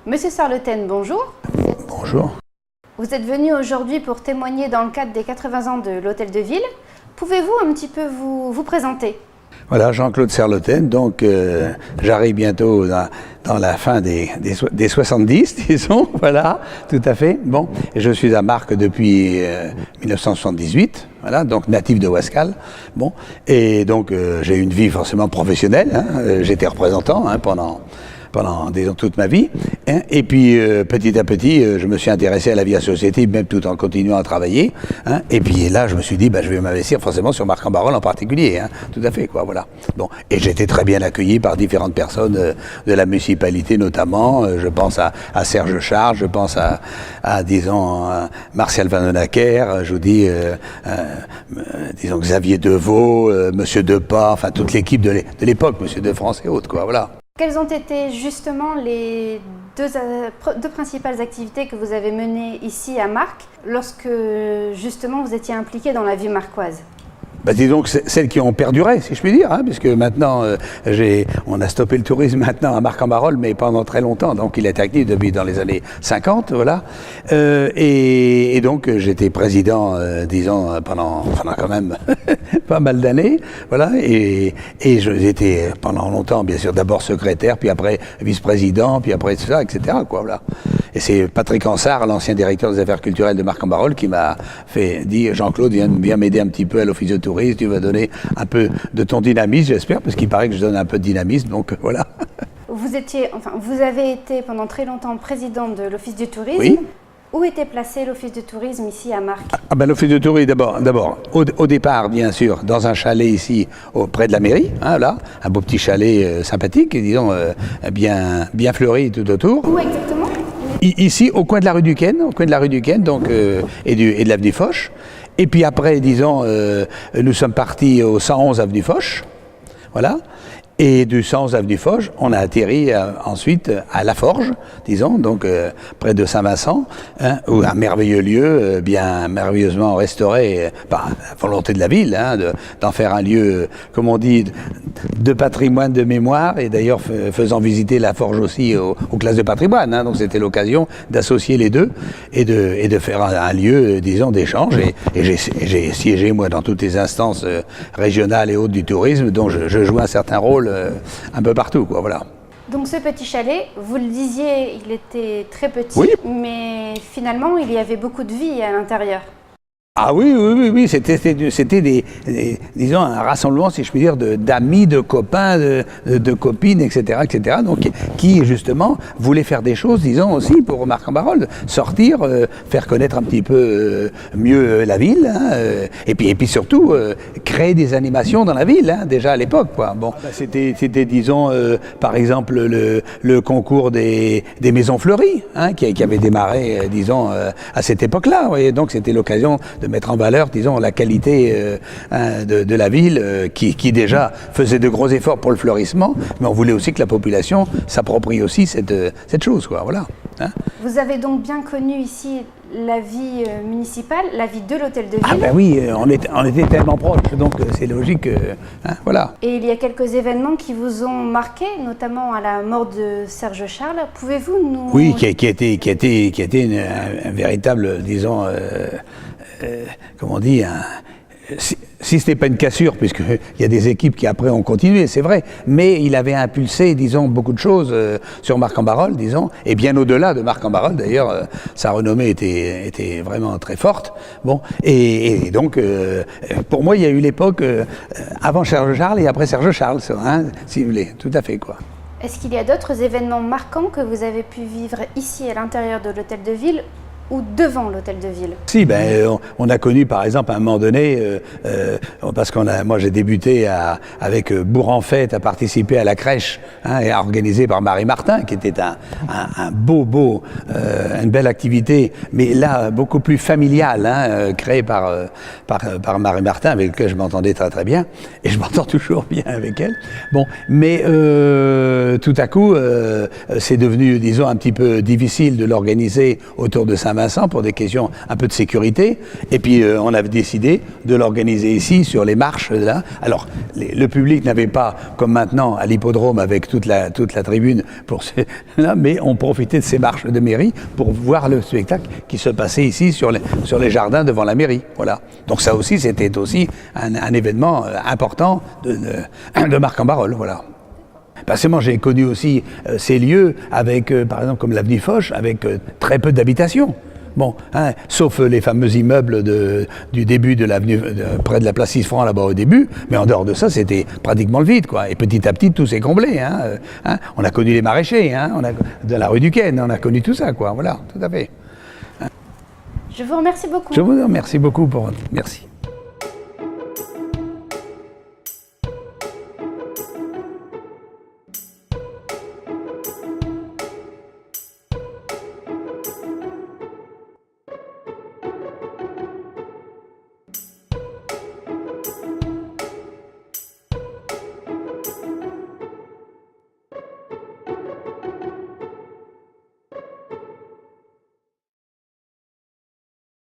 Monsieur Sarleten, bonjour. Bonjour. Vous êtes venu aujourd'hui pour témoigner dans le cadre des 80 ans de l'Hôtel de Ville. Pouvez-vous un petit peu vous présenter? Voilà, Jean-Claude Sarleten, donc j'arrive bientôt dans la fin des 70, disons, voilà, tout à fait. Bon, et je suis à Marcq depuis 1978, voilà, donc natif de Ouascal. Bon, et donc j'ai une vie forcément professionnelle, hein, j'étais représentant pendant disons, toute ma vie. Hein, et puis, petit à petit, je me suis intéressé à la vie associative, même tout en continuant à travailler. Hein, et puis là, je me suis dit, je vais m'investir forcément sur Marcq-en-Barœul en particulier. Hein, tout à fait, quoi, voilà. Bon, et j'ai été très bien accueilli par différentes personnes de la municipalité, notamment. Je pense à Serge Charles, je pense à disons, Martial Vanhoenacker, je vous dis, disons, Xavier Deveau, Monsieur Depas, enfin, toute l'équipe de l'époque, Monsieur De France et autres, quoi, voilà. Quelles ont été justement les deux principales activités que vous avez menées ici à Marcq lorsque justement vous étiez impliqué dans la vie marquoise? Disons que c'est celles qui ont perduré, si je puis dire, hein, puisque maintenant, on a stoppé le tourisme maintenant à Marcq-en-Barœul, mais pendant très longtemps, donc il est actif depuis dans les années 50, voilà. Et donc j'étais président, disons, pendant quand même pas mal d'années, voilà, et j'étais pendant longtemps, bien sûr, d'abord secrétaire, puis après vice-président, puis après tout ça, etc., quoi, voilà. Et c'est Patrick Ansart, l'ancien directeur des affaires culturelles de Marcq-en-Barœul, qui m'a dit, Jean-Claude, viens m'aider un petit peu à l'office de tourisme, tu vas donner un peu de ton dynamisme, j'espère, parce qu'il paraît que je donne un peu de dynamisme, donc voilà. Vous avez été pendant très longtemps président de l'office du tourisme. Oui. Où était placé l'office de tourisme ici à Marcq? L'office de tourisme, d'abord, au départ, bien sûr, dans un chalet ici, près de la mairie, hein, là, un beau petit chalet sympathique, disons, bien fleuri tout autour. Où exactement? Ici, au coin de la rue Duquesne, donc, et de l'avenue Foch. Et puis après, disons, nous sommes partis au 111 avenue Foch, voilà. Et du 111 avenue Foch, on a atterri ensuite à La Forge, disons, donc près de Saint-Vincent, hein, où un merveilleux lieu, bien merveilleusement restauré par la volonté de la ville, hein, d'en faire un lieu, comme on dit, de patrimoine de mémoire, et d'ailleurs faisant visiter La Forge aussi aux classes de patrimoine. Hein, donc c'était l'occasion d'associer les deux et de faire un lieu, disons, d'échange. Et j'ai siégé, moi, dans toutes les instances régionales et autres du tourisme, dont je joue un certain rôle un peu partout, quoi, voilà. Donc ce petit chalet, vous le disiez, il était très petit, oui. Mais finalement il y avait beaucoup de vie à l'intérieur. Ah oui, c'était disons, un rassemblement, si je puis dire, d'amis, de copains, de copines, etc., donc qui, justement, voulaient faire des choses, disons, aussi pour Marcq-en-Barœul, sortir, faire connaître un petit peu mieux la ville, hein, et puis surtout, créer des animations dans la ville, hein, déjà à l'époque, quoi. Bon, c'était, disons, par exemple, le concours des maisons fleuries, hein, qui avait démarré, disons, à cette époque-là, et donc c'était l'occasion de mettre en valeur, disons, la qualité de la ville qui déjà faisait de gros efforts pour le fleurissement, mais on voulait aussi que la population s'approprie aussi cette chose, quoi, voilà. Hein. Vous avez donc bien connu ici la vie municipale, la vie de l'Hôtel de Ville. Ah oui, on était tellement proches, donc c'est logique, hein, voilà. Et il y a quelques événements qui vous ont marqué, notamment à la mort de Serge Charles. Pouvez-vous nous... Oui, qui a été un véritable, disons, comment on dit, si ce n'est pas une cassure, puisqu'il y a des équipes qui après ont continué, c'est vrai, mais il avait impulsé, disons, beaucoup de choses sur Marcq-en-Barœul, disons, et bien au-delà de Marcq-en-Barœul, d'ailleurs, sa renommée était vraiment très forte. Bon, et donc, pour moi, il y a eu l'époque avant Serge Charles et après Serge Charles, hein, si vous voulez, tout à fait, quoi. Est-ce qu'il y a d'autres événements marquants que vous avez pu vivre ici, à l'intérieur de l'Hôtel de Ville, ou devant l'Hôtel de Ville? Si, on a connu par exemple à un moment donné, parce moi j'ai débuté avec Bourg en Fête à participer à la crèche, hein, et organisée par Marie Martin, qui était une belle activité, mais là beaucoup plus familiale, hein, créée par Marie Martin, avec laquelle je m'entendais très très bien, et je m'entends toujours bien avec elle. Bon, mais tout à coup, c'est devenu, disons, un petit peu difficile de l'organiser autour de Saint-Martin. Saint-Vincent pour des questions un peu de sécurité. Et puis on avait décidé de l'organiser ici sur les marches là. Alors le public n'avait pas, comme maintenant à l'hippodrome avec toute la tribune pour là, mais on profitait de ces marches de mairie pour voir le spectacle qui se passait ici sur les jardins devant la mairie. Voilà. Donc ça aussi, c'était aussi un événement important de Marcq-en-Barœul. Voilà. Personnellement, j'ai connu aussi ces lieux avec, par exemple, comme l'avenue Foch, avec très peu d'habitations. Bon, hein, sauf les fameux immeubles du début de l'avenue, près de la place 6 francs là-bas au début, mais en dehors de ça, c'était pratiquement le vide, quoi. Et petit à petit, tout s'est comblé. On a connu les maraîchers, de la rue du Ken, on a connu tout ça, quoi. Voilà, tout à fait. Je vous remercie beaucoup. Je vous remercie beaucoup merci.